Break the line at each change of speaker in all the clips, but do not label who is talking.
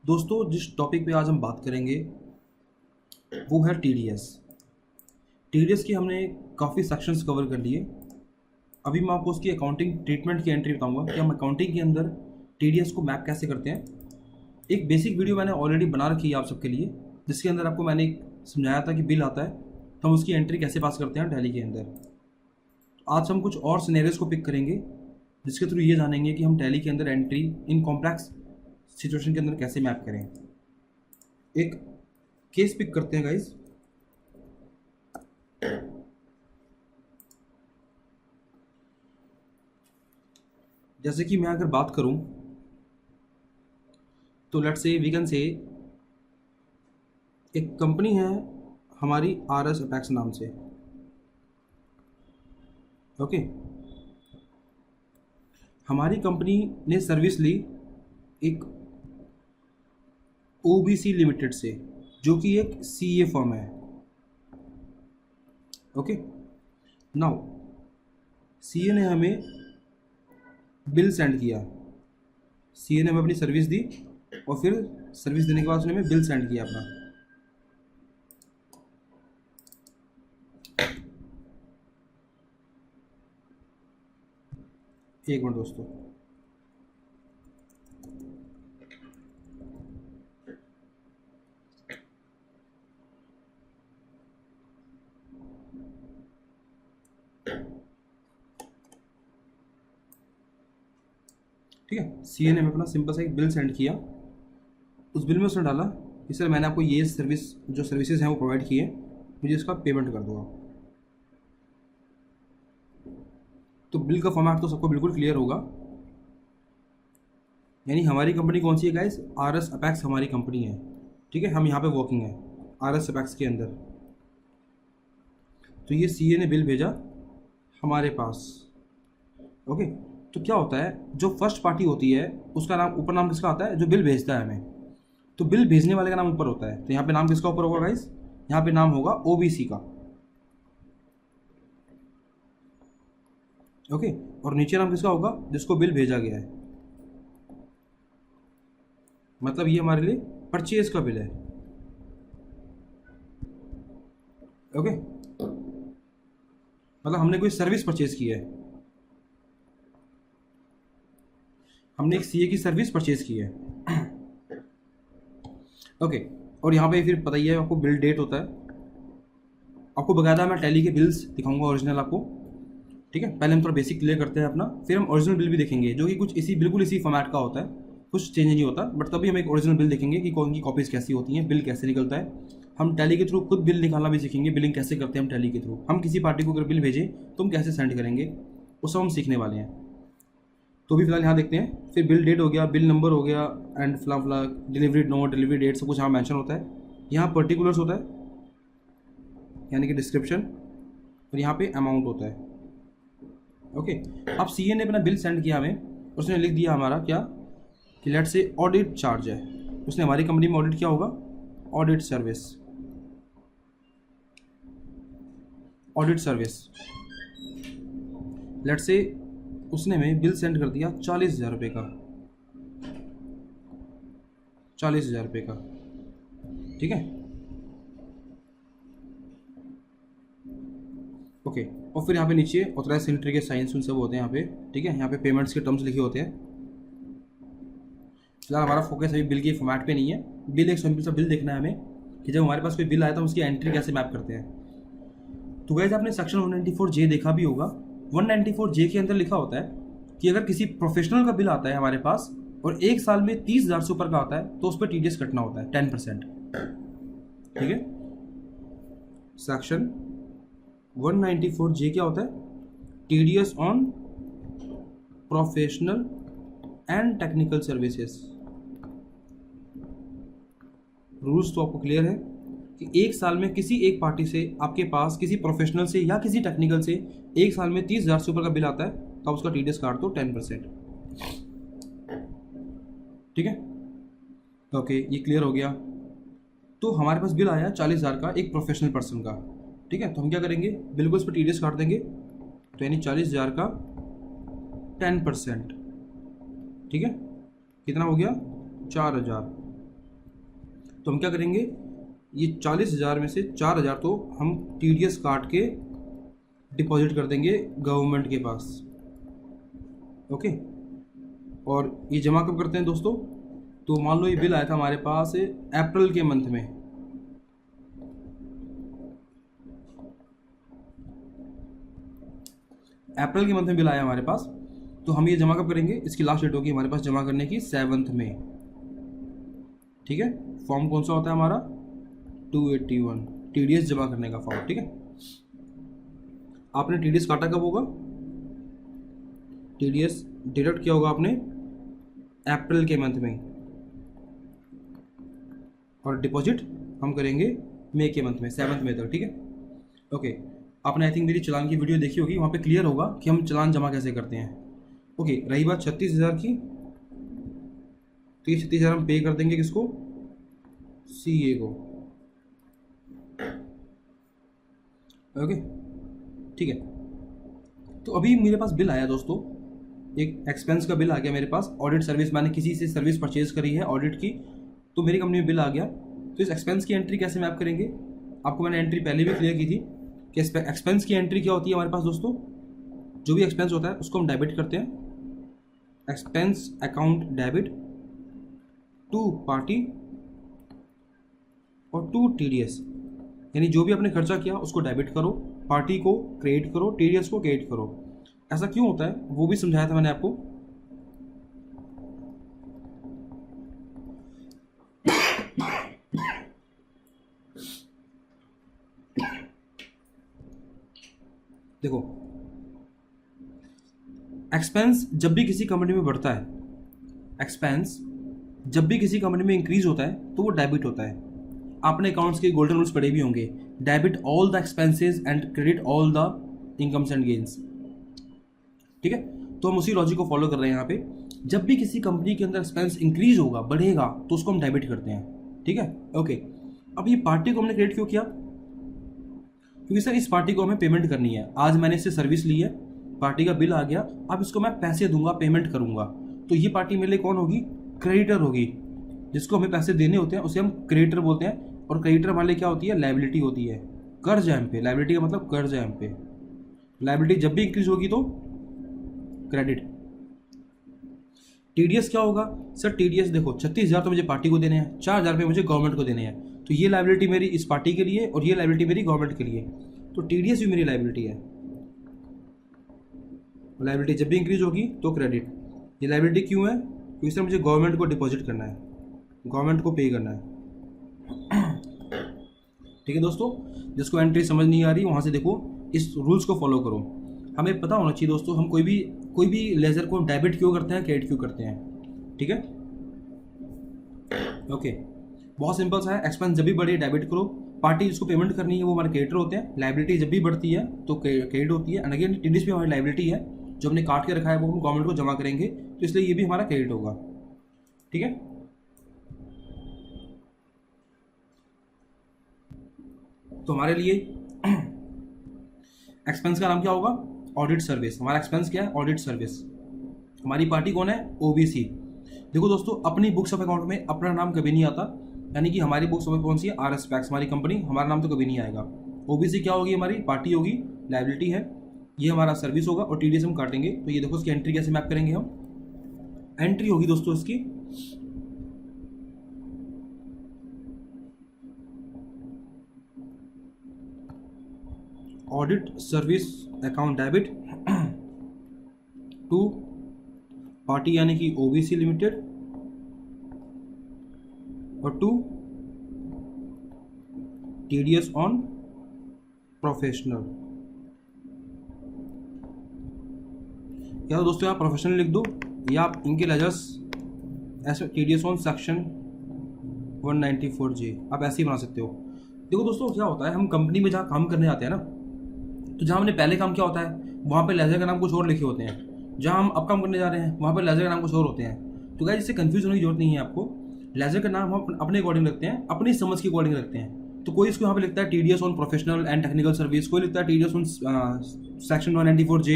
दोस्तों, जिस टॉपिक पे आज हम बात करेंगे वो है टीडीएस। टीडीएस की हमने काफ़ी सेक्शंस कवर कर लिए। अभी मैं आपको उसकी अकाउंटिंग ट्रीटमेंट की एंट्री बताऊंगा कि हम अकाउंटिंग के अंदर टीडीएस को मैप कैसे करते हैं। एक बेसिक वीडियो मैंने ऑलरेडी बना रखी है आप सबके लिए, जिसके अंदर आपको मैंने समझाया था कि बिल आता है तो हम उसकी एंट्री कैसे पास करते हैं टैली के अंदर। आज हम कुछ और सिनेरियोस को पिक करेंगे जिसके थ्रू ये जानेंगे कि हम टैली के अंदर एंट्री इन कॉम्प्लेक्स सिचुएशन के अंदर कैसे मैप करें। एक केस पिक करते हैं गाइज। जैसे कि मैं अगर बात करूं तो let's say we can say एक कंपनी है हमारी आरएस अपेक्स नाम से। ओके, हमारी कंपनी ने सर्विस ली एक ओबीसी लिमिटेड से, जो कि एक सीए फर्म है। ओके, नाउ सीए ने हमें बिल सेंड किया। सीए ने हमें अपनी सर्विस दी और फिर सर्विस देने के बाद उसने हमें बिल सेंड किया अपना। एक मिनट दोस्तों, ठीक है। सीए ने हमें अपना सिंपल सा एक बिल सेंड किया। उस बिल में उसने डाला कि सर मैंने आपको ये सर्विस जो सर्विसेज हैं वो प्रोवाइड किए, मुझे इसका पेमेंट कर दो आप। तो बिल का फॉर्मेट तो सबको बिल्कुल क्लियर होगा। यानी हमारी कंपनी कौन सी है गाइस? आरएस अपेक्स हमारी कंपनी है। ठीक है, हम यहाँ पे वर्किंग है आरएस अपेक्स के अंदर। तो ये सीए ने बिल भेजा हमारे पास। ओके, तो क्या होता है, जो फर्स्ट पार्टी होती है उसका नाम ऊपर नाम किसका आता है? जो बिल भेजता है हमें। तो बिल भेजने वाले का नाम ऊपर होता है। तो यहाँ पे नाम किसका ऊपर होगा गाइस? यहाँ पे नाम होगा ओबीसी का। ओके, और नीचे नाम किसका होगा? जिसको बिल भेजा गया है। मतलब ये हमारे लिए परचेज का बिल है। ओके, मतलब हमने कोई सर्विस परचेज की है, हमने एक सीए की सर्विस परचेज की है। ओके, और यहाँ पे फिर पता ही है आपको बिल डेट होता है। आपको बकायदा मैं टैली के बिल्स दिखाऊंगा ओरिजिनल आपको। ठीक है, पहले हम थोड़ा बेसिक क्लियर करते हैं अपना, फिर हम ओरिजिनल बिल भी देखेंगे जो कि कुछ बिल्कुल इसी फॉर्मेट का होता है, कुछ चेंज नहीं होता। बट तभी हम एक ओरिजिनल बिल देखेंगे कि कौन की कॉपीज़ कैसी होती हैं, बिल कैसे निकलता है। हम टैली के थ्रू खुद बिल निकालना भी सीखेंगे, बिलिंग कैसे करते हैं हम टैली के थ्रू। हम किसी पार्टी को अगर बिल भेजें तो हम कैसे सेंड करेंगे, वो सब हम सीखने वाले हैं। तो भी फिलहाल यहाँ देखते हैं। फिर बिल डेट हो गया, बिल नंबर हो गया, एंड फिलहाल डिलीवरी नोट, डिलीवरी डेट सब कुछ यहाँ मेंशन होता है। यहाँ पर्टिकुलर्स होता है यानी कि डिस्क्रिप्शन, और यहाँ पे अमाउंट होता है। ओके, अब सीए ने अपना बिल सेंड किया हमें, उसने लिख दिया हमारा क्या कि लेट से ऑडिट चार्ज है। उसने हमारी कंपनी में ऑडिट किया होगा, audit service. Audit service late से उसने हमें बिल सेंड कर दिया 40,000 रुपये का। 40,000 रुपये का, ठीक है। ओके, और फिर यहाँ पे नीचे ऑथराइज सिग्नेटरी के साइंस उन सब होते हैं यहाँ पे। ठीक है, यहाँ पे पेमेंट्स के टर्म्स लिखे होते हैं। फिलहाल हमारा फोकस अभी बिल के फॉर्मेट पे नहीं है। बिल एक सिंपल सा बिल देखना है हमें कि जब हमारे पास कोई बिल आया था उसकी एंट्री कैसे मैप करते हैं। तो गाइस, आपने सेक्शन 194J देखा भी होगा। 194J के अंदर लिखा होता है कि अगर किसी प्रोफेशनल का बिल आता है हमारे पास और एक साल में 30,000 से ऊपर का आता है तो उस पर टीडीएस कटना होता है 10%। ठीक है, सेक्शन 194J क्या होता है? TDS on professional and technical services. Rules तो आपको क्लियर है कि एक साल में किसी एक पार्टी से आपके पास किसी प्रोफेशनल से या किसी टेक्निकल से एक साल में 30,000 से ऊपर का बिल आता है तो आप उसका टीडीएस काट दो 10%। ठीक है, ओके, ये क्लियर हो गया। तो हमारे पास बिल आया 40,000 का एक प्रोफेशनल पर्सन का। ठीक है, तो हम क्या करेंगे, बिल्कुल उस पर टीडीएस काट देंगे। तो यानी 40,000 का 10%। ठीक है, कितना हो गया? 4,000। तो हम क्या करेंगे, ये 40,000 में से 4,000 तो हम TDS काट के डिपॉजिट कर देंगे गवर्नमेंट के पास। ओके, और ये जमा कब करते हैं दोस्तों, तो मान लो ये बिल आया था हमारे पास अप्रैल के मंथ में, अप्रैल के मंथ में बिल आया हमारे पास, तो हम ये जमा कब करेंगे, इसकी लास्ट डेट होगी हमारे पास जमा करने की 7 में। ठीक है, फॉर्म कौन सा होता है हमारा 281 TDS जमा करने का फॉर्म। ठीक है, आपने TDS काटा कब होगा, TDS डिडक्ट किया होगा आपने अप्रैल के मंथ में, और डिपॉजिट हम करेंगे मई के मंथ में 7 मई तक। ठीक है, ओके, आपने आई थिंक मेरी चालान की वीडियो देखी होगी, वहाँ पे क्लियर होगा कि हम चालान जमा कैसे करते हैं। ओके, रही बात 36,000 की, तो ये 36,000 हम पे कर देंगे किसको, CA को। ओके, ठीक है, तो अभी मेरे पास बिल आया दोस्तों, एक एक्सपेंस का बिल आ गया मेरे पास, ऑडिट सर्विस, मैंने किसी से सर्विस परचेज करी है ऑडिट की, तो मेरी कंपनी में बिल आ गया। तो इस एक्सपेंस की एंट्री कैसे मैप करेंगे, आपको मैंने एंट्री पहले भी क्लियर की थी कि एक्सपेंस की एंट्री क्या होती है हमारे पास दोस्तों, जो भी एक्सपेंस होता है उसको हम डेबिट करते हैं, expense account debit to party और टू TDS, यानी जो भी आपने खर्चा किया उसको डेबिट करो, पार्टी को क्रेडिट करो, TDS को क्रेडिट करो। ऐसा क्यों होता है वो भी समझाया था मैंने आपको। देखो, एक्सपेंस जब भी किसी कंपनी में बढ़ता है, एक्सपेंस जब भी किसी कंपनी में इंक्रीज होता है तो वो डेबिट होता है। आपने अकाउंट्स के गोल्डन रूल्स पढ़े भी होंगे, debit all the expenses and credit all the incomes and gains. ठीक है, तो हम उसी लॉजिक को फॉलो कर रहे हैं यहाँ पे। जब भी किसी कंपनी के अंदर एक्सपेंस इंक्रीज होगा, बढ़ेगा, तो उसको हम डेबिट करते हैं। ठीक है, ओके, अब ये पार्टी को हमने क्रेडिट क्यों किया, क्योंकि सर इस पार्टी को हमें पेमेंट करनी है, आज मैंने इससे सर्विस ली है, पार्टी का बिल आ गया, अब इसको मैं पैसे दूंगा, पेमेंट करूंगा, तो ये पार्टी मेरे लिए कौन होगी, क्रेडिटर होगी। जिसको हमें पैसे देने होते हैं उसे हम क्रेडिटर बोलते हैं, और क्रेडिटर हमारे लिए क्या होती है, लायबिलिटी होती है, कर्ज है हम पे। लायबिलिटी का मतलब कर्ज है हम पे। लायबिलिटी जब भी इंक्रीज होगी तो क्रेडिट। TDS क्या होगा सर, TDS देखो 36,000 तो मुझे पार्टी को देने हैं, 4,000 रुपये मुझे गवर्नमेंट को देने हैं, तो ये लायबिलिटी मेरी इस पार्टी के लिए और ये लायबिलिटी मेरी गवर्नमेंट के लिए, तो TDS भी मेरी लायबिलिटी है। लायबिलिटी जब भी इंक्रीज होगी तो क्रेडिट। ये लायबिलिटी क्यों है, क्योंकि सर मुझे गवर्नमेंट को डिपॉजिट करना है, गवर्नमेंट को पे करना है। ठीक है दोस्तों, जिसको एंट्री समझ नहीं आ रही वहाँ से देखो, इस रूल्स को फॉलो करो। हमें पता होना चाहिए दोस्तों, हम कोई भी लेजर को डेबिट क्यों करते हैं, क्रेडिट क्यों करते हैं। ठीक है, ओके, बहुत सिंपल सा है। एक्सपेंस जब भी बढ़े डेबिट करो, पार्टी जिसको पेमेंट करनी है वो हमारे क्रेडिटर होते हैं, लायबिलिटी जब भी बढ़ती है तो क्रेडिट होती है, एंड अगेन TDS भी हमारी लायबिलिटी है, जो हमने काट के रखा है वो हम गवर्नमेंट को जमा करेंगे, तो इसलिए ये भी हमारा क्रेडिट होगा। ठीक है, तो हमारे लिए एक्सपेंस का नाम क्या होगा, ऑडिट सर्विस। हमारा एक्सपेंस क्या है, ऑडिट सर्विस। हमारी पार्टी कौन है, OBC। देखो दोस्तों, अपनी बुक्स ऑफ अकाउंट में अपना नाम कभी नहीं आता, यानी कि हमारी बुक्स ऑफ कौन सी है, RS पैक्स हमारी कंपनी, हमारा नाम तो कभी नहीं आएगा। OBC क्या होगी, हमारी पार्टी होगी, लायबिलिटी है, ये हमारा सर्विस होगा, और TDS हम काटेंगे। तो ये देखो इसकी एंट्री कैसे मैप करेंगे हम, एंट्री होगी दोस्तों इसकी audit service account debit to party यानी कि OBC लिमिटेड और टू TDS ऑन प्रोफेशनल। या तो दोस्तों आप प्रोफेशनल लिख दो, या आप इनके लेजर्स ऐसे TDS ऑन सेक्शन 194J आप ऐसे ही बना सकते हो। देखो दोस्तों, क्या होता है, हम कंपनी में जहाँ काम करने जाते हैं ना, तो जहाँ हमने पहले काम किया होता है वहाँ पे लेजर का नाम कुछ और लिखे होते हैं, जहाँ हम अब काम करने जा रहे हैं वहाँ पे लेजर का नाम कुछ और होते हैं। तो गाइस इससे कंफ्यूज होने की जरूरत नहीं है आपको, लेजर का नाम हम अपने अकॉर्डिंग रखते हैं, अपनी समझ के अकॉर्डिंग रखते हैं। तो कोई इसको यहाँ पे लिखता है TDS on professional and technical service, कोई लिखता है TDS ऑन सेक्शन 194J,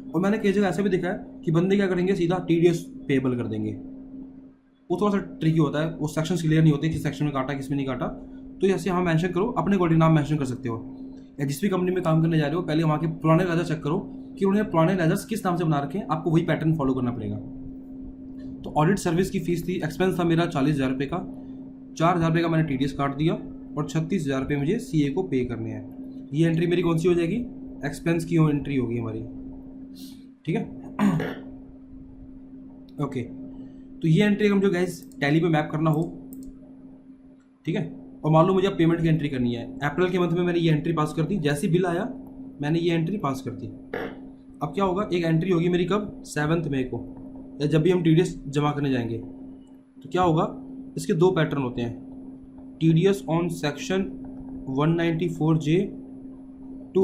और मैंने कई जगह ऐसा भी देखा है कि बंदे क्या करेंगे, सीधा TDS पेबल कर देंगे। वो थोड़ा सा ट्रिकी होता है, वो सेक्शन क्लियर नहीं होते किस सेक्शन में काटा किस में नहीं काटा। तो जैसे यहाँ मेंशन करो, अपने अकॉर्डिंग नाम मेंशन कर सकते हो, या जिस भी कंपनी में काम करने जा रहे हो पहले वहाँ के पुराने लेजर चेक करो कि उन्हें पुराने लेजर्स किस नाम से बना रखे हैं, आपको वही पैटर्न फॉलो करना पड़ेगा। तो ऑडिट सर्विस की फीस थी, एक्सपेंस था मेरा 40,000 रुपये का, 4,000 रुपये का मैंने TDS काट दिया और 36,000 रुपये मुझे CA को पे करने हैं। ये एंट्री मेरी कौन सी हो जाएगी, एक्सपेंस की एंट्री होगी हमारी, ठीक है। ओके, तो ये एंट्री हम जो गाइस टैली पे मैप करना हो, ठीक है। और मान लो मुझे अब पेमेंट की एंट्री करनी है, अप्रैल के मंथ में मैंने ये एंट्री पास कर दी, जैसे बिल आया मैंने ये एंट्री पास कर दी। अब क्या होगा, एक एंट्री होगी मेरी कब, 7 मई को, या जब भी हम TDS जमा करने जाएंगे। तो क्या होगा, इसके दो पैटर्न होते हैं, TDS on section 194J to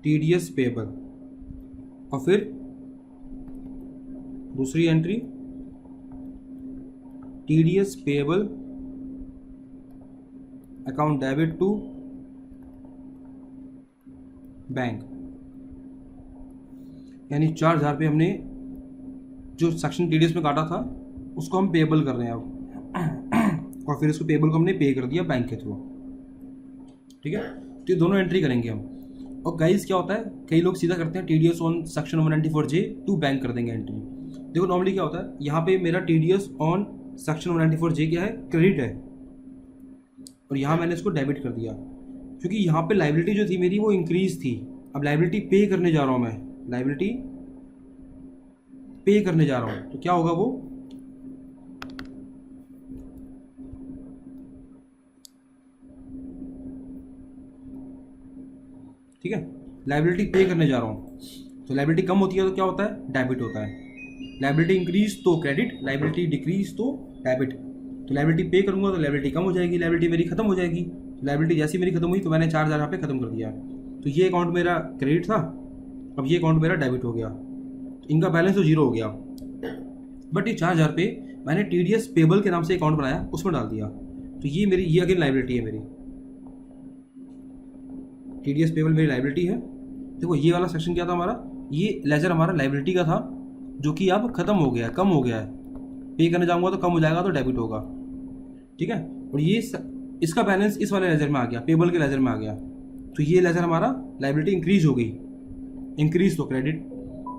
TDS payable, और फिर दूसरी entry TDS payable account debit to bank. यानी 4,000 रुपये हमने जो सेक्शन TDS में काटा था उसको हम पेबल कर रहे हैं अब, और फिर इसको पेबल को हमने पे कर दिया बैंक के थ्रू, ठीक है। तो ये दोनों एंट्री करेंगे हम। और गाइस क्या होता है, कई लोग सीधा करते हैं TDS on section 194J to bank कर देंगे एंट्री। देखो नॉर्मली क्या होता है, यहाँ पे मेरा TDS ऑन सेक्शन 194J क्या है, क्रेडिट है, और यहाँ मैंने इसको डेबिट कर दिया, क्योंकि यहाँ पे लाइबिलिटी जो थी मेरी वो इंक्रीज थी। अब लाइबिलिटी पे करने जा रहा हूँ मैं, लाइबिलिटी पे करने जा रहा हूँ, तो क्या होगा वो, ठीक है, लाइबिलिटी पे करने जा रहा हूँ। तो लाइबिलिटी कम होती है तो क्या होता है, डेबिट होता है। लाइबिलिटी इंक्रीज तो क्रेडिट, लाइबिलिटी डिक्रीज तो डेबिट। तो लाइबिलिटी पे करूंगा तो लाइबिलिटी कम हो जाएगी, लाइबिलिटी मेरी खत्म हो जाएगी। लाइबिलिटी जैसी मेरी खत्म हुई तो मैंने 4,000 यहाँ पे खत्म कर दिया। तो ये अकाउंट मेरा क्रेडिट था, अब ये अकाउंट मेरा डेबिट हो गया, इनका बैलेंस तो जीरो हो गया। बट ये 4,000 पे मैंने TDS पेबल के नाम से अकाउंट बनाया, उसमें डाल दिया, तो ये मेरी, ये अगेन लाइबिलिटी है मेरी, TDS पेबल मेरी लाइबिलिटी है। देखो ये वाला सेक्शन क्या था हमारा, ये लेजर हमारा लाइबिलिटी का था, जो कि अब खत्म हो गया, कम हो गया है। पे करने जाऊंगा तो कम हो जाएगा, तो डेबिट होगा, ठीक है। और ये इसका बैलेंस इस वाले लेजर में आ गया, पेबल के लेजर में आ गया, तो ये लेजर हमारा लाइबिलिटी इंक्रीज हो गई, इंक्रीज तो क्रेडिट।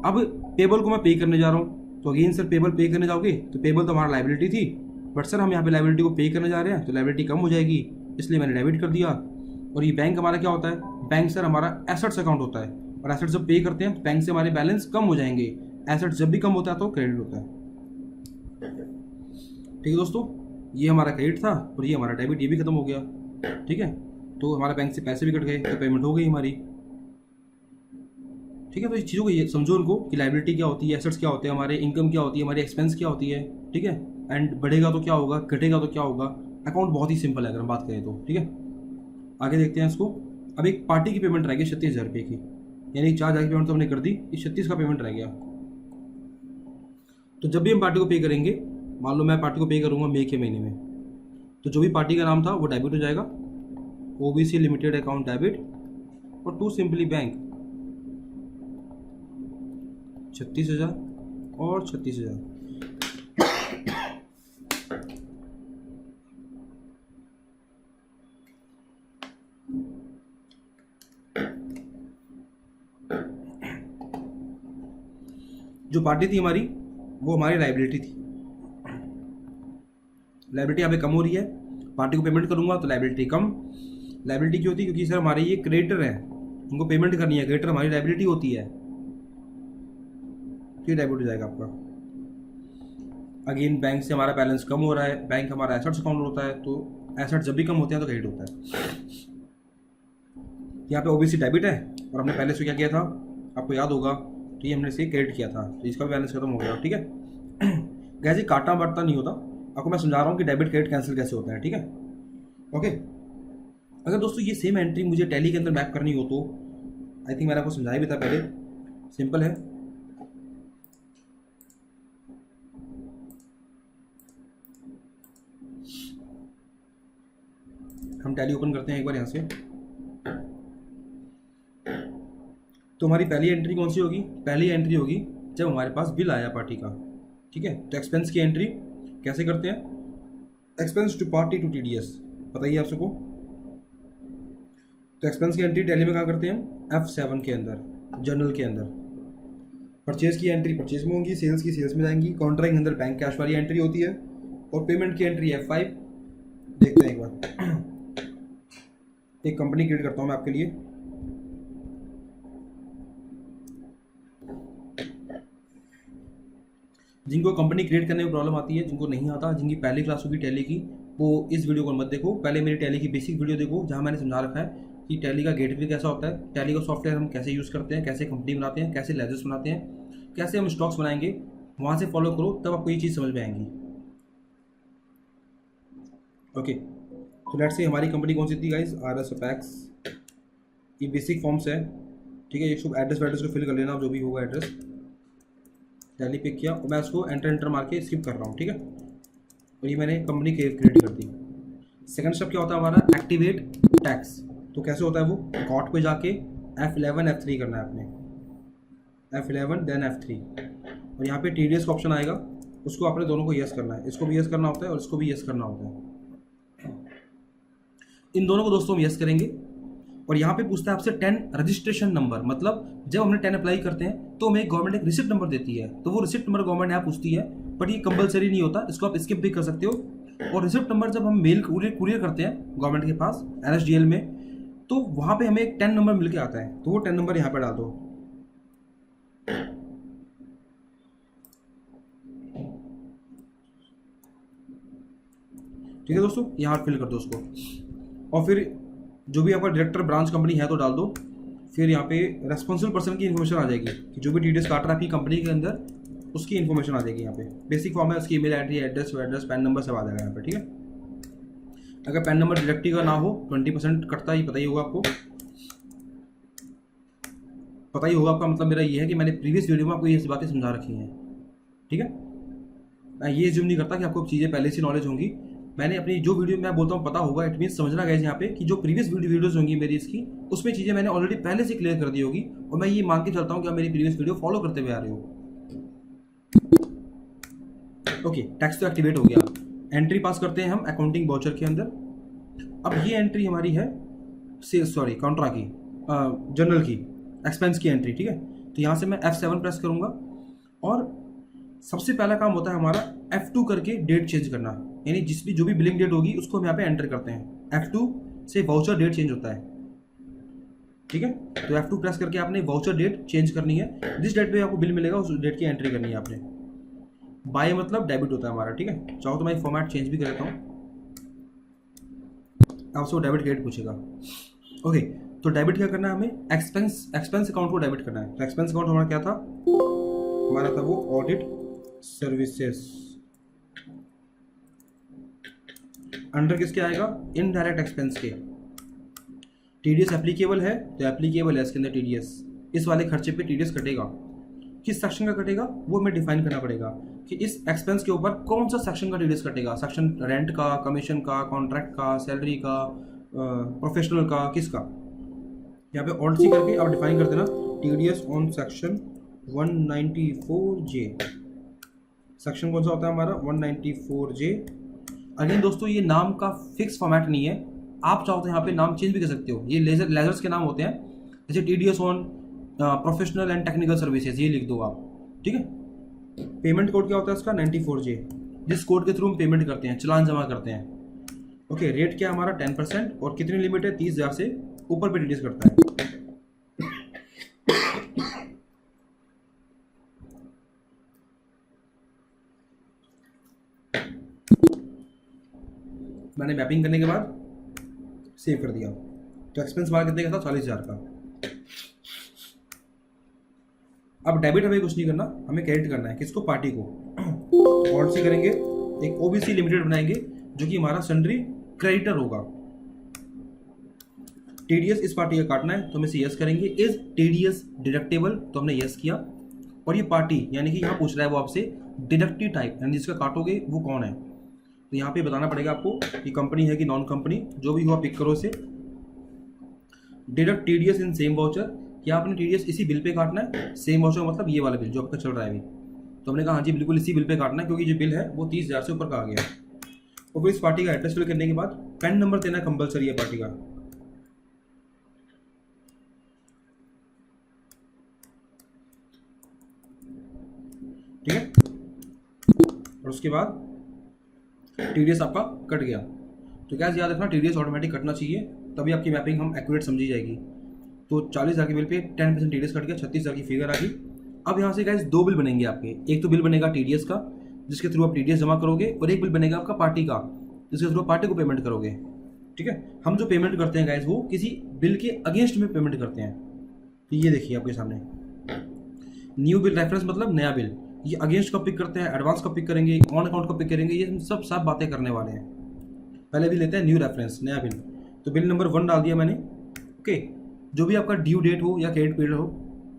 अब पेबल को मैं पे करने जा रहा हूँ, तो अगेन सर पेबल पे करने जाओगे तो पेबल तो हमारा लाइबिलिटी थी, बट सर हम यहाँ पे लाइबिलिटी को पे करने जा रहे हैं तो लाइबिलिटी कम हो जाएगी, इसलिए मैंने डेबिट कर दिया। और ये बैंक हमारा क्या होता है, बैंक सर हमारा एसेट्स अकाउंट होता है, और एसेट्स जब पे करते हैं तो बैंक से हमारे बैलेंस कम हो जाएंगे, एसेट्स जब भी कम होता है तो क्रेडिट होता है, ठीक है दोस्तों। ये हमारा क्रेडिट था और ये हमारा डेबिट, ये भी खत्म हो गया, ठीक है। तो हमारे बैंक से पैसे भी कट गए, तो पेमेंट हो गई हमारी, ठीक है। तो इस चीज़ों को ये समझो उनको कि लाइबिलिटी क्या होती है, एसेट्स क्या होते हैं हमारे, इनकम क्या होती है हमारी, एक्सपेंस क्या होती है, ठीक है। एंड बढ़ेगा तो क्या होगा, घटेगा तो क्या होगा। अकाउंट बहुत ही सिंपल है अगर हम बात करें तो, ठीक है। आगे देखते हैं इसको। अब एक पार्टी की पेमेंट रह गई 36,000 रुपये की, यानी 4,000 की पेमेंट तो हमने कर दी, इस 36 का पेमेंट रह गया। तो जब भी हम पार्टी को पे करेंगे, मान लो मैं पार्टी को पे करूँगा मई के महीने में, तो जो भी पार्टी का नाम था वो डेबिट हो जाएगा, OBC लिमिटेड अकाउंट डेबिट, और टू सिंपली बैंक 36,000 और 36,000। जो पार्टी थी हमारी वो हमारी लाइबिलिटी थी, लाइबिलिटी यहाँ पे कम हो रही है, पार्टी को पेमेंट करूंगा तो लाइबिलिटी कम। लाइबिलिटी क्यों होती है, क्योंकि सर हमारे ये क्रेडिटर है, उनको पेमेंट करनी है, क्रेडिटर हमारी लाइबिलिटी होती है, तो ये डेबिट हो जाएगा आपका। अगेन बैंक से हमारा बैलेंस कम हो रहा है, बैंक हमारा एसेट्स अकाउंट होता है, तो एसेट जब भी कम होते हैं तो क्रेडिट होता है। यहाँ पे OBC डेबिट है, और हमने पहले से क्या किया था आपको याद होगा, तो ये हमने से क्रेडिट किया था, तो इसका बैलेंस खत्म हो गया, ठीक है। कैसे काटा बांटता नहीं होता, आपको मैं समझा रहा हूँ कि डेबिट क्रेडिट कैंसिल कैसे होता है, ठीक है। ओके, अगर दोस्तों ये सेम एंट्री मुझे टैली के अंदर मैप करनी हो तो आई थिंक मैंने आपको समझाया भी था पहले, सिंपल है। हम टैली ओपन करते हैं एक बार यहाँ से। तो हमारी पहली एंट्री कौन सी होगी, पहली एंट्री होगी जब हमारे पास बिल आया पार्टी का, ठीक है। तो एक्सपेंस की एंट्री कैसे करते हैं, expense to party to TDS, बताइए आप सबको। तो एक्सपेंस की एंट्री टैली में कहाँ करते हैं हम, F7 के अंदर, जर्नल के अंदर। परचेज की एंट्री परचेज में होंगी, सेल्स की सेल्स में जाएंगी, कॉन्ट्रैक्ट के अंदर बैंक कैश वाली एंट्री होती है, और पेमेंट की एंट्री F5। देखते हैं एक बार, एक कंपनी क्रिएट करता हूँ मैं आपके लिए। जिनको कंपनी क्रिएट करने में प्रॉब्लम आती है, जिनको नहीं आता, जिनकी पहली क्लास होगी टैली की, वो इस वीडियो को मत देखो, पहले मेरी टैली की बेसिक वीडियो देखो, जहाँ मैंने समझा रखा है कि टैली का गेटवे कैसा होता है, टैली का सॉफ्टवेयर हम कैसे यूज़ करते हैं, कैसे कंपनी बनाते हैं, कैसे लेजर्स बनाते हैं, कैसे हम स्टॉक्स बनाएंगे, वहाँ से फॉलो करो, तब आपको ये चीज़ समझ में आएंगी। ओके, तो लेट्स से हमारी कंपनी कौन सी थी गाइस, RS अपेक्स। ये बेसिक फॉर्म्स है, ठीक है। ये सब एड्रेस वैड्रेस को फिल कर लेना, जो भी होगा एड्रेस। टैली पिक किया और मैं उसको एंटर मार के स्किप कर रहा हूँ, ठीक है। और ये मैंने कंपनी क्रिएट कर दी। सेकंड स्टेप क्या होता है हमारा, एक्टिवेट टैक्स। तो कैसे होता है वो, गॉट पे जाके F11 F3 करना है आपने, F11 देन F3, और यहाँ पे TDS का ऑप्शन आएगा, उसको आपने दोनों को यस करना है, इसको भी यस करना होता है और इसको भी यस करना होता है। इन दोनों को दोस्तों हम यस करेंगे। और यहाँ पे पूछता है आपसे 10 रजिस्ट्रेशन नंबर, मतलब जब हमने 10 अप्लाई करते हैं तो हमें गवर्नमेंट एक रिसिप्ट नंबर देती है, तो वो रिसिप्ट नंबर गवर्नमेंट यहाँ पूछती है, बट ये कंपलसरी नहीं होता, इसको आप स्किप भी कर सकते हो। और रिसिप्ट नंबर जब हम मेल कुरियर करते हैं गवर्नमेंट के पास NSDL में, तो वहाँ पे हमें एक 10 नंबर मिल के आता है, तो वो 10 नंबर यहाँ पे डाल दो। ठीक है दोस्तों, यहाँ फिल कर दो उसको, और फिर जो भी आपका डायरेक्टर ब्रांच कंपनी है तो डाल दो। फिर यहाँ पे रेस्पॉन्सिबल पर्सन की इन्फॉर्मेशन आ जाएगी कि जो भी TDS काट रहा है आपकी कंपनी के अंदर, उसकी इन्फॉर्मेशन आ जाएगी यहाँ पे। बेसिक फॉर्म है, उसकी email ID, address, pan number सब आ जाएगा यहाँ पे, ठीक है। अगर पैन नंबर डायरेक्टरी का ना हो 20% कटता ही, पता ही होगा आपको, पता ही होगा आपका मतलब मेरा ये है कि मैंने प्रीवियस वीडियो में आपको ये बातें समझा रखी हैं, ठीक है। मैं ये ज्यूम नहीं करता कि आपको चीज़ें पहले से नॉलेज होंगी, मैंने अपनी जो वीडियो मैं बोलता हूँ पता होगा, इट मीन्स समझना गया यहाँ पे कि जो प्रीवियस वीडियोज़ होंगी मेरी इसकी, उसमें चीज़ें मैंने ऑलरेडी पहले से क्लियर कर दी होगी, और मैं ये मान के चलता हूँ कि आप मेरी प्रीवियस वीडियो फॉलो करते हुए आ रहे हो। ओके, टैक्स तो एक्टिवेट हो गया। एंट्री पास करते हैं हम अकाउंटिंग वाउचर के अंदर। अब ये एंट्री हमारी है कॉन्ट्रा की, जर्नल की, एक्सपेंस की एंट्री, ठीक है। तो यहाँ से मैं F7 प्रेस करूँगा, और सबसे पहला काम होता है हमारा F2 करके डेट चेंज करना, यानी जो भी बिलिंग डेट होगी उसको हम यहाँ पे एंटर करते हैं। F2 से वाउचर डेट चेंज होता है, ठीक है। तो F2 प्रेस करके आपने वाउचर डेट चेंज करनी है, जिस डेट पे आपको बिल मिलेगा उस डेट की एंट्री करनी है आपने। बाय मतलब डेबिट होता है हमारा, ठीक है। चाहो तो मैं फॉर्मेट चेंज भी कर देता हूँ, आपसे वो डेबिट क्रेडिट पूछेगा। ओके, तो डेबिट क्या करना है हमें, एक्सपेंस अकाउंट को डेबिट करना है। तो एक्सपेंस अकाउंट हमारा क्या था, हमारा था वो ऑडिट सर्विसेज, अंडर किसके आएगा, इनडायरेक्ट एक्सपेंस के। TDS एप्लीकेबल है तो एप्लीकेबल है इसके अंदर TDS, इस वाले खर्चे पे TDS कटेगा। किस सेक्शन का कटेगा वो हमें डिफाइन करना पड़ेगा कि इस एक्सपेंस के ऊपर कौन सा सेक्शन का TDS कटेगा, सेक्शन रेंट का, कमीशन का, कॉन्ट्रैक्ट का, सैलरी का, प्रोफेशनल का, किसका। यहाँ पे ऑल्ट सी करके आप डिफाइन कर देना TDS on section 194J। Section कौन सा होता है हमारा, 194J। अगेन दोस्तों, ये नाम का फिक्स फॉर्मेट नहीं है, आप चाहो तो यहाँ पे नाम चेंज भी कर सकते हो। ये लेजर्स के नाम होते हैं, जैसे TDS on professional and technical services, ये लिख दो आप, ठीक है। पेमेंट कोड क्या होता है इसका, 94J, जिस कोड के थ्रू हम पेमेंट करते हैं, चलान जमा करते हैं। ओके, रेट क्या हमारा 10%, और कितनी लिमिट है, 30,000 से ऊपर पे TDS करता है। मैंने मैपिंग करने के बाद सेव कर दिया। तो एक्सपेंस हमारा कितने का था, 40,000 का। अब डेबिट हमें कुछ नहीं करना, हमें क्रेडिट करना है, किसको, पार्टी को। और से करेंगे, एक OBC लिमिटेड बनाएंगे जो कि हमारा सन्ड्री क्रेडिटर होगा। TDS इस पार्टी का काटना है तो हम इसे यस करेंगे। इज TDS डिडक्टेबल, तो हमने यस किया। और ये पार्टी यानी कि यहाँ पूछ रहा है वो आपसे डिडक्टिव टाइप, यानी जिसका काटोगे वो कौन है। तो यहाँ पे बताना पड़ेगा आपको कि कंपनी है कि नॉन कंपनी, जो भी हुआ पिक करो इसे। Deduct TDS in same voucher, या आपने TDS इसी बिल पे काटना है, सेम वाउचर मतलब ये वाला बिल जो आपका चल रहा है अभी, तो हमने कहा हाँ जी बिल्कुल इसी बिल पे काटना है, क्योंकि जो बिल है वो 30,000 से ऊपर का आ गया। और फिर इस पार्टी का एड्रेस फिल करने के बाद पैन नंबर देना कंपलसरी है पार्टी का। ठीक है, और उसके बाद TDS आपका कट गया। तो क्या याद रखना, TDS ऑटोमेटिक कटना चाहिए, तभी आपकी मैपिंग हम एक्यूरेट समझी जाएगी। तो 40,000 के बिल पे 10% TDS कट गया, 36,000 की फिगर आ गई। अब यहाँ से गाइस 2 बिल बनेंगे आपके। एक तो बिल बनेगा TDS का, जिसके थ्रू आप TDS जमा करोगे, और एक बिल बनेगा आपका पार्टी का, जिसके थ्रू पार्टी को पेमेंट करोगे। ठीक है, हम जो पेमेंट करते हैं गाइस वो किसी बिल के अगेंस्ट में पेमेंट करते हैं। तो ये देखिए आपके सामने न्यू बिल रेफरेंस मतलब नया बिल, ये अगेंस्ट कब पिक करते हैं, एडवांस कब पिक करेंगे, ऑन अकाउंट कब पिक करेंगे, ये सब सब बातें करने वाले हैं। पहले भी लेते हैं न्यू रेफरेंस, नया बिल। तो बिल नंबर 1 डाल दिया मैंने। ओके, जो भी आपका ड्यू डेट हो या क्रेडिट पीरियड हो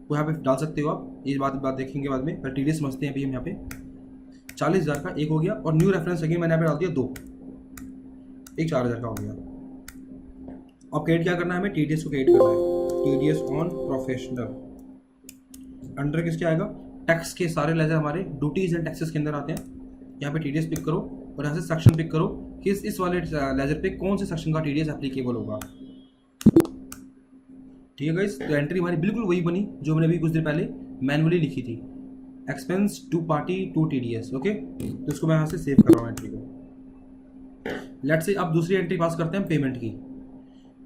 वो यहाँ पे डाल सकते हो आप, ये बात देखेंगे बाद में। पर TDS समझते हैं अभी हम यहाँ पे। 40,000 का एक हो गया, और न्यू रेफरेंस अगेन मैंने यहाँ पे डाल दिया 2, एक 4,000 का हो गया। अब क्रेडिट क्या करना है हमें, TDS को क्रेडिट करना है। TDS ऑन प्रोफेशनल, अंडर किसके आएगा, टैक्स के सारे लेजर हमारे ड्यूटीज एंड टैक्सेस के अंदर आते हैं। यहाँ पे TDS पिक करो, और यहाँ से सेक्शन पिक करो कि इस वाले लेजर पे कौन से सेक्शन का TDS एप्लीकेबल होगा। ठीक है गाइस, तो एंट्री हमारी बिल्कुल वही बनी जो हमने अभी कुछ देर पहले मैनुअली लिखी थी, expense to party to TDS। Okay, तो इसको मैं यहाँ से सेव कर रहा हूँ एंट्री को। लेट से अब दूसरी एंट्री पास करते हैं पेमेंट की।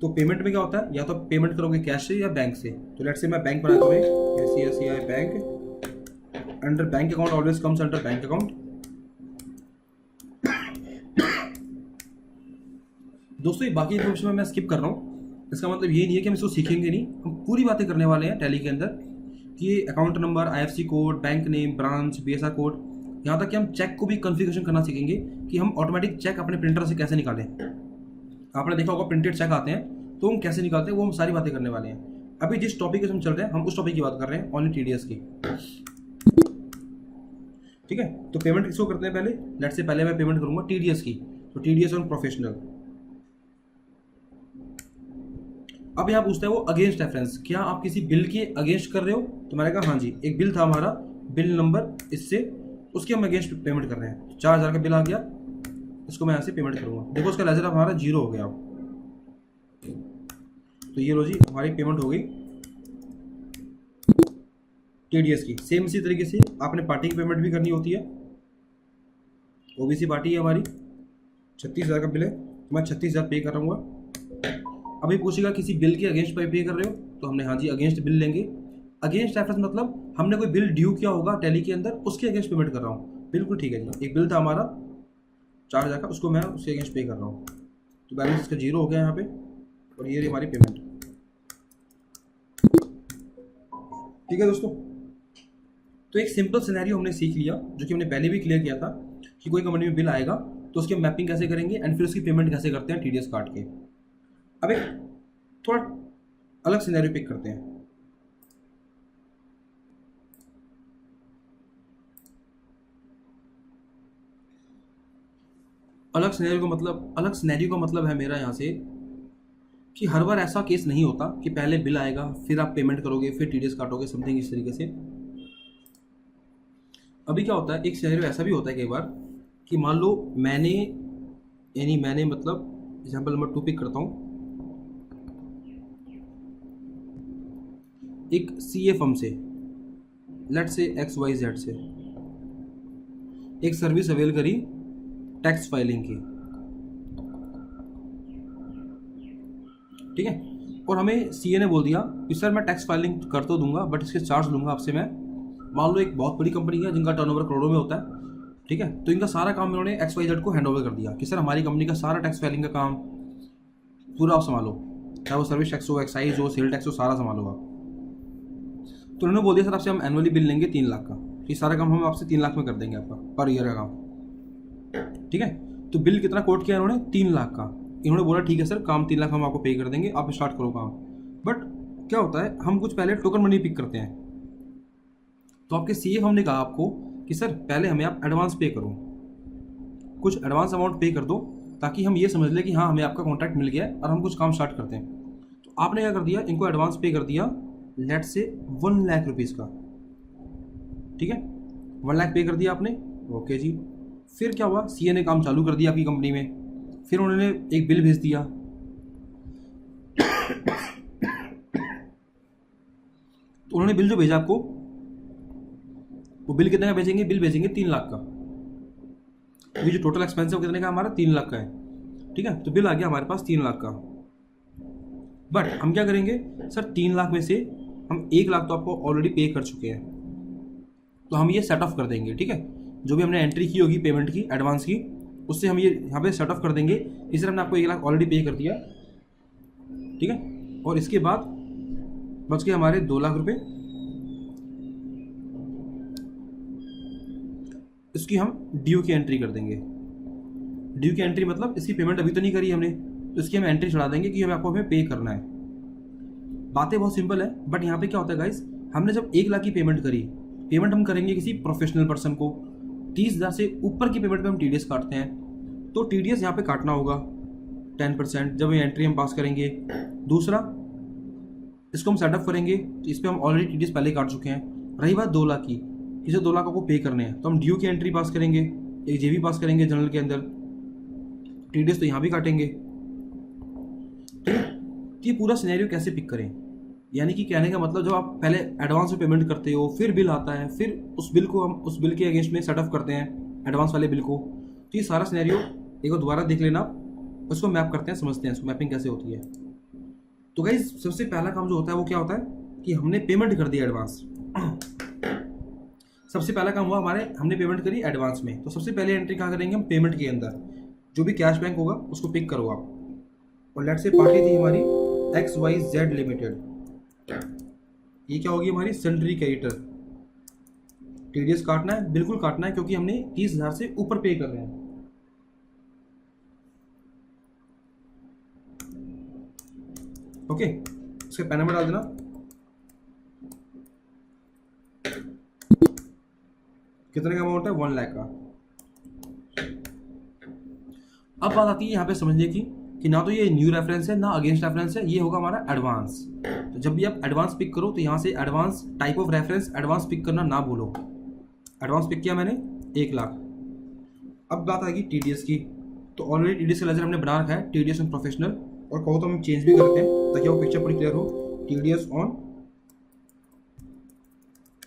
तो पेमेंट में क्या होता है, या तो पेमेंट करोगे कैश से या बैंक से। तो लेट से मैं बैंक बना दूँ, SCI bank, under bank account always comes under bank account. दोस्तों ये बाकी इन्फॉर्मेशन मैं स्किप कर रहा हूँ, इसका मतलब ये नहीं है कि हम इसको सीखेंगे नहीं, हम पूरी बातें करने वाले हैं टैली के अंदर कि ये account number, IFSC code, bank name, branch, BSR code, यहाँ तक कि हम चेक को भी कॉन्फ़िगरेशन करना सीखेंगे कि हम ऑटोमेटिक चेक अपने प्रिंटर से कैसे निकालें। आपने देखा होगा प्रिंटेड चेक आते हैं तो हम कैसे निकालते हैं, वो हम सारी बातें करने वाले हैं। अभी जिस टॉपिक से हम चल रहे हैं हम उस टॉपिक की बात कर रहे हैं, ओनली TDS की। ठीक है, तो पेमेंट किसको करते हैं पहले, लेट से पहले मैं पेमेंट करूंगा TDS की। तो TDS ऑन प्रोफेशनल। अब यहाँ पूछता है वो अगेंस्ट रेफरेंस, क्या आप किसी बिल के अगेंस्ट कर रहे हो। तो मैंने कहा हाँ जी, एक बिल था हमारा, बिल नंबर इससे, उसके हम अगेंस्ट पेमेंट कर रहे हैं। 4,000 का बिल आ गया, इसको मैं यहाँ से पेमेंट करूँगा। देखो उसका लेजर हमारा 0 हो गया। तो ये लो जी, हमारी पेमेंट हो गई TDS की। सेम इसी तरीके से आपने पार्टी की पेमेंट भी करनी होती है। OBC पार्टी है हमारी, 36,000 का बिल है, तो मैं 36,000 पे कर रहा हूँ। अभी पूछेगा किसी बिल के अगेंस्ट पे कर रहे हो, तो हमने हाँ जी अगेंस्ट बिल लेंगे। अगेंस्ट रेफरेंस मतलब हमने कोई बिल ड्यू किया होगा टैली के अंदर, उसके अगेंस्ट पेमेंट कर रहा हूँ। बिल्कुल ठीक है जी, एक बिल था हमारा 4,000 का, उसको मैं उसके अगेंस्ट पे कर रहा हूँ। तो बैलेंस इसका 0 हो गया यहाँ पे, और ये हमारी पेमेंट। ठीक है दोस्तों, तो एक सिंपल सिनेरियो हमने सीख लिया, जो कि हमने पहले भी क्लियर किया था कि कोई कंपनी में बिल आएगा तो उसकी मैपिंग कैसे करेंगे एंड फिर उसकी पेमेंट कैसे करते हैं TDS काट के। अब एक थोड़ा अलग सिनेरियो पिक करते हैं। अलग सिनेरियो का मतलब है मेरा यहाँ से कि हर बार ऐसा केस नहीं होता कि पहले बिल आएगा फिर आप पेमेंट करोगे फिर TDS काटोगे, समथिंग इस तरीके से। अभी क्या होता है, एक सिनेरियो ऐसा भी होता है कई बार कि मान लो मैंने मतलब एग्जाम्पल नंबर 2 पिक करता हूँ। एक CA फर्म से, लेट से XYZ से एक सर्विस अवेल करी टैक्स फाइलिंग की। ठीक है, और हमें CA ने बोल दिया कि सर मैं टैक्स फाइलिंग कर तो दूंगा बट इसके चार्ज लूंगा आपसे मैं। मान लो एक बहुत बड़ी कंपनी है जिनका टर्नओवर करोड़ों में होता है। ठीक है, तो इनका सारा काम इन्होंने XYZ को हैंड ओवर कर दिया कि सर हमारी कंपनी का सारा टैक्स फाइलिंग का काम पूरा आप संभालो, चाहे वो सर्विस टैक्स हो, एक्साइज हो, सेल टैक्स हो, सारा संभालो आप। तो उन्होंने बोल दिया सर आपसे हम एनुअली बिल लेंगे 3 लाख का, ये सारा काम हम आपसे 3 लाख में कर देंगे आपका पर ईयर का काम। ठीक है, तो बिल कितना कोट किया इन्होंने, 3 लाख का। इन्होंने बोला ठीक है सर काम 3 लाख हम आपको पे कर देंगे, आप स्टार्ट करो काम। बट क्या होता है, हम कुछ पहले टोकन मनी पिक करते हैं। तो आपके CA हमने कहा आपको कि सर पहले हमें आप एडवांस पे करो, कुछ एडवांस अमाउंट पे कर दो ताकि हम ये समझ लें कि हाँ हमें आपका कॉन्ट्रैक्ट मिल गया है और हम कुछ काम स्टार्ट करते हैं। तो आपने क्या कर दिया, इनको एडवांस पे कर दिया लेट से 1 लाख रुपीज़ का। ठीक है, 1 लाख पे कर दिया आपने, ओके जी। फिर क्या हुआ, सीए ने काम चालू कर दिया आपकी कंपनी में। फिर उन्होंने एक बिल भेज दिया। तो उन्होंने बिल जो भेजा आपको, वो बिल कितने का भेजेंगे, बिल भेजेंगे 3 लाख का। ये जो टोटल एक्सपेंस है वो कितने का हमारा 3 लाख का है, ठीक है। तो बिल आ गया हमारे पास 3 लाख का। बट हम क्या करेंगे सर, 3 लाख में से हम 1 लाख तो आपको ऑलरेडी पे कर चुके हैं, तो हम ये सेट ऑफ कर देंगे, ठीक है। जो भी हमने एंट्री की होगी पेमेंट की एडवांस की, उससे हम ये यहाँ पे सेट ऑफ कर देंगे। इस तरह हमने आपको 1 लाख ऑलरेडी पे कर दिया, ठीक है। और इसके बाद बच गए हमारे 2 लाख रुपए। इसकी हम ड्यू की एंट्री कर देंगे। ड्यू की एंट्री मतलब इसकी पेमेंट अभी तो नहीं करी हमने, तो इसकी हम एंट्री चढ़ा देंगे कि हमें पे करना है। बातें बहुत सिंपल है, बट यहाँ पे क्या होता है गाइस, हमने जब 1 लाख की पेमेंट करी, पेमेंट हम करेंगे किसी प्रोफेशनल पर्सन को, 30,000 से ऊपर की पेमेंट पे हम टीडीएस काटते हैं, तो टीडीएस यहाँ पे काटना होगा 10% जब ये एंट्री हम पास करेंगे। दूसरा, इसको हम सेटअप करेंगे, तो इस पर हम ऑलरेडी टीडीएस पहले काट चुके हैं। रही बात 2 लाख की, इसे 2 लाख को पे करने हैं, तो हम ड्यू की एंट्री पास करेंगे, एक जेबी पास करेंगे जनरल के अंदर, टीडीएस तो यहाँ भी काटेंगे, ठीक है। तो ये पूरा सिनेरियो कैसे पिक करें, यानी कि कहने का मतलब जब आप पहले एडवांस में पेमेंट करते हो, फिर बिल आता है, फिर उस बिल को हम उस बिल के अगेंस्ट में सेटअप करते हैं एडवांस वाले बिल को। तो ये सारा सिनेरियो एक बार दोबारा देख लेना, उसको मैप करते हैं, समझते हैं इसको मैपिंग कैसे होती है। तो गाइस सबसे पहला काम जो होता है वो क्या होता है कि हमने पेमेंट कर दी एडवांस। सबसे पहला काम हुआ हमारे, हमने पेमेंट करी एडवांस में, तो सबसे पहले एंट्री कहाँ करेंगे हम, पेमेंट के अंदर। जो भी कैश बैंक होगा उसको पिक करो आप, और लेट से पार्टी थी हमारी XYZ लिमिटेड, ये क्या होगी हमारी सन्ड्री क्रेडिटर। टीडीएस काटना है, बिल्कुल काटना है, क्योंकि हमने 30,000 से ऊपर पे कर रहे हैं। ओके, इसका पैन नंबर डाल देना। कितने का अमाउंट है, 1 लाख का। अब बात आती है यहाँ पे समझने की कि ना तो ये न्यू रेफरेंस है ना अगेंस्ट रेफरेंस है, ये होगा हमारा एडवांस। तो जब भी आप एडवांस पिक करो तो यहाँ से advance type of reference advance pick करना ना भूलो। एडवांस पिक किया मैंने 1 लाख। अब बात आएगी टीडीएस की, तो ऑलरेडी टीडीएस का लेजर हमने बना रखा है, टीडीएस ऑन प्रोफेशनल, और कहो तो हम चेंज भी करते हैं ताकि वो पिक्चर पूरी क्लियर हो। TDS on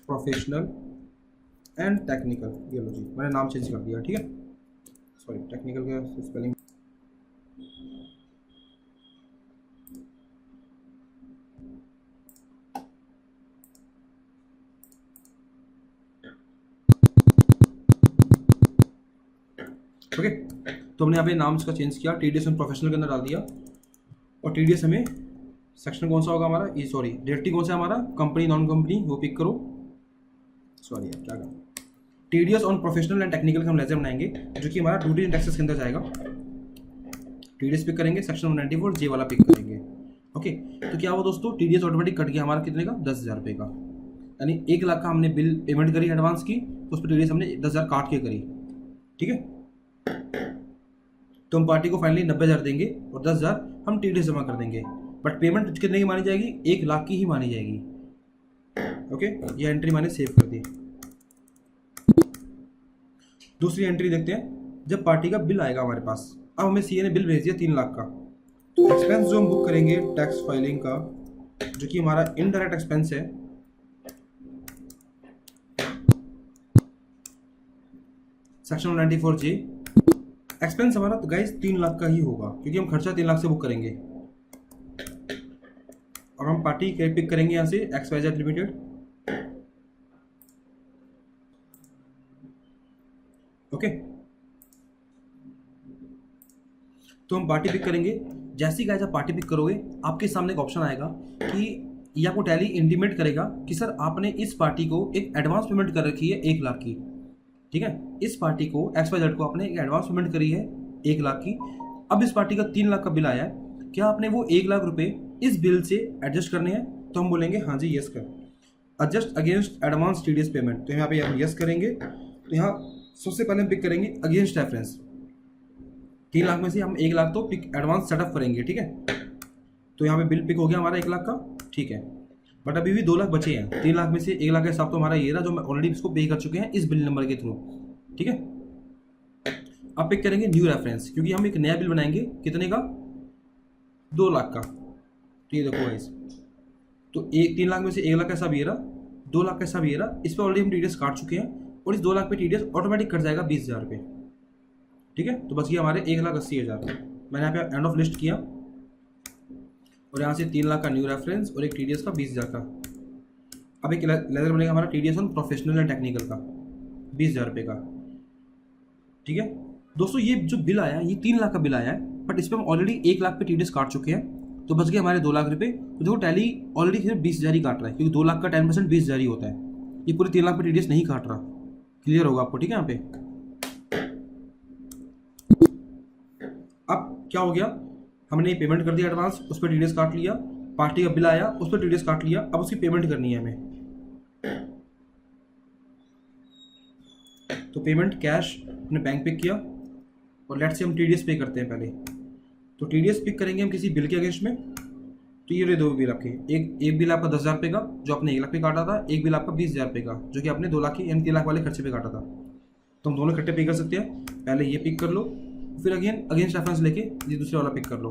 professional and technical, ये लो जी, मैंने नाम चेंज कर दिया, ठीक है। सॉरी, टेक्निकल का स्पेलिंग, ओके। तो हमने यहाँ पे नाम इसका चेंज किया, टीडीएस ऑन प्रोफेशनल के अंदर डाल दिया। और टीडीएस हमें सेक्शन कौन सा होगा हमारा, ये सॉरी डायरेक्टली कौन सा हमारा, कंपनी नॉन कंपनी, वो पिक करो। सॉरी यार क्या कहा, TDS on professional and technical का हम लेजर बनाएंगे, जो कि हमारा ड्यूटी एंड टैक्सेस के अंदर जाएगा। टीडीएस पिक करेंगे, सेक्शन 194 जे वाला पिक करेंगे, ओके। तो क्या हुआ दोस्तों, टीडीएस ऑटोमेटिक कट गया हमारा कितने का, 10,000 रुपये का। यानी 1 लाख का हमने बिल पेमेंट करी एडवांस की, तो उस पर टीडीएस हमने 10,000 काट के करी, ठीक है। तो हम पार्टी को फाइनली 90,000 देंगे और 10,000 हम टीडीएस जमा कर देंगे, बट पेमेंट कितने की मानी जाएगी, 1 लाख की ही मानी जाएगी, ओके। ये एंट्री मैंने सेव कर दी। दूसरी एंट्री देखते हैं, जब पार्टी का बिल आएगा हमारे पास। अब हमें सीए ने बिल भेज दिया 3 लाख का, तो एक्सपेंस जो हम बुक करेंगे टैक्स फाइलिंग का, जो कि हमारा इनडायरेक्ट एक्सपेंस है, सेक्शन 194 जे। एक्सपेंस हमारा तो गाइस 3 लाख का ही होगा, क्योंकि हम खर्चा 3 लाख से बुक करेंगे। और हम पार्टी पिक करेंगे यहाँ से XYZ लिमिटेड, ओके। तो हम पार्टी पिक करेंगे। जैसे ही गाइस आप पार्टी पिक करोगे, आपके सामने एक ऑप्शन आएगा कि ये आपको टैली इंटीमेट करेगा कि सर आपने इस पार्टी को एक एडवांस पेमेंट कर रखी है 1 लाख की, ठीक है। इस पार्टी को XYZ को आपने एक एडवांस पेमेंट करी है 1 लाख की। अब इस पार्टी का 3 लाख का बिल आया है, क्या आपने वो 1 लाख रुपए इस बिल से एडजस्ट करने हैं? तो हम बोलेंगे हाँ जी यस कर। Adjust against advance TDS payment, तो यहाँ पे हम यस करेंगे। तो यहाँ सबसे पहले हम पिक करेंगे अगेंस्ट रेफरेंस। 3 लाख में से हम 1 लाख तो पिक एडवांस सेटअप करेंगे, ठीक है। तो यहाँ पे बिल पिक हो गया हमारा 1 लाख का, ठीक है। बट अभी भी 2 लाख बचे हैं। 3 लाख में से 1 लाख का हिसाब तो हमारा ये रहा जो मैं ऑलरेडी इसको पे कर चुके हैं इस बिल नंबर के थ्रू। ठीक है, अब पिक करेंगे न्यू रेफरेंस, क्योंकि हम एक नया बिल बनाएंगे कितने का, 2 लाख का। तो ये देखो गाइस, तो 3 लाख में से 1 लाख का हिसाब ये रहा, 2 लाख का हिसाब ये रहा, इस पर ऑलरेडी हम टीडीएस काट चुके हैं और इस 2 लाख पे टीडीएस ऑटोमेटिक कट जाएगा 20,000 रुपये। ठीक है, तो बच गया हमारे 1,80,000। मैंने यहाँ पे एंड ऑफ लिस्ट किया और यहाँ से 3 लाख का न्यू रेफरेंस और एक टीडीएस का 20,000 का। अब एक लेजर बनेगा हमारा TDS on professional and technical का 20,000 रुपये का। ठीक है दोस्तों, ये जो बिल आया है ये 3 लाख का बिल आया है, बट इस पर हम ऑलरेडी 1 लाख पे टीडीएस काट चुके हैं, तो बच गए हमारे 2 लाख रुपये। तो देखो टैली ऑलरेडी सिर्फ 20,000 ही काट रहा है, क्योंकि 2 लाख का 10% 20,000 ही होता है, ये पूरे 3 लाख पे टीडीएस नहीं काट रहा। क्लियर होगा आपको? ठीक है, यहाँ पे अब क्या हो गया, हमने पेमेंट कर दिया एडवांस, उस पर टीडीएस काट लिया, पार्टी का बिल आया उस पर टीडीएस काट लिया, अब उसकी पेमेंट करनी है हमें। तो पेमेंट कैश अपने बैंक पिक किया और लेट्स से हम टीडीएस पे करते हैं पहले। तो टीडीएस पिक करेंगे हम किसी बिल के अगेंस्ट में। तो ये रहे 2 बिल आपके, एक बिल आपका 10,000 रुपये का जो आपने 1 लाख पे काटा था, एक बिल आपका 20,000 रुपये का जो कि आपने 2 लाख की यानी 3 लाख वाले खर्चे पे काटा था। तो हम दोनों इकट्ठे पे कर सकते हैं, पहले ये पिक कर लो, फिर अगेंस्ट रेफरेंस लेके ये दूसरे वाला पिक कर लो।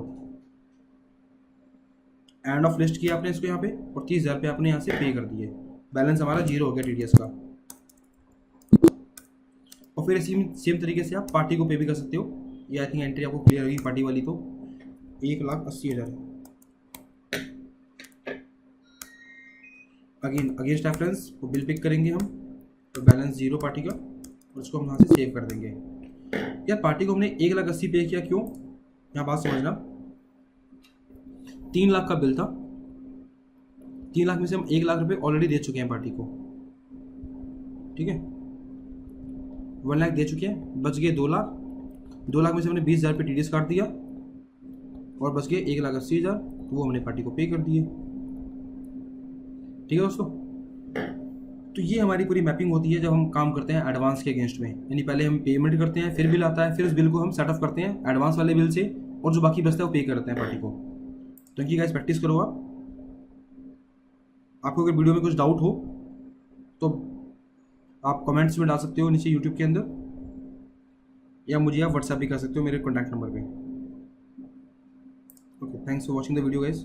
एंड ऑफ लिस्ट किया आपने इसको यहाँ पे और 30,000 रुपये आपने यहाँ से पे कर दिए, बैलेंस हमारा 0 हो गया टीडीएस का। और फिर सेम तरीके से आप पार्टी को पे भी कर सकते हो। ये आई थिंक एंट्री आपको क्लियर होगी पार्टी वाली, तो 1,80,000। अगेंस्ट रेफरेंस वो बिल पिक करेंगे हम, तो बैलेंस 0 पार्टी का, और उसको हम यहाँ से सेव कर देंगे। यार पार्टी को हमने 1,80,000 पे किया, क्यों? यहाँ बात समझना, 3 लाख का बिल था, 3 लाख में से हम 1 लाख रुपए ऑलरेडी दे चुके हैं पार्टी को। ठीक है, 1 लाख दे चुके हैं, बच गए 2 लाख। 2 लाख में से हमने 20,000 पे टीडीएस काट दिया और बच गए 1,80,000, तो वो हमने पार्टी को पे कर दिए। ठीक है दोस्तों, तो ये हमारी पूरी मैपिंग होती है जब हम काम करते हैं एडवांस के अगेंस्ट में, यानी पहले हम पेमेंट करते हैं, फिर बिल आता है, फिर उस बिल को हम सेटअप करते हैं एडवांस वाले बिल से, और जो बाकी बचता है वो पे करते हैं पार्टी को। तो इनकी गाइस प्रैक्टिस करो आप। आपको अगर वीडियो में कुछ डाउट हो तो आप कमेंट्स में डाल सकते हो नीचे यूट्यूब के अंदर, या मुझे आप व्हाट्सएप भी कर सकते हो मेरे कॉन्टैक्ट नंबर पे। Okay, thanks for watching the video guys.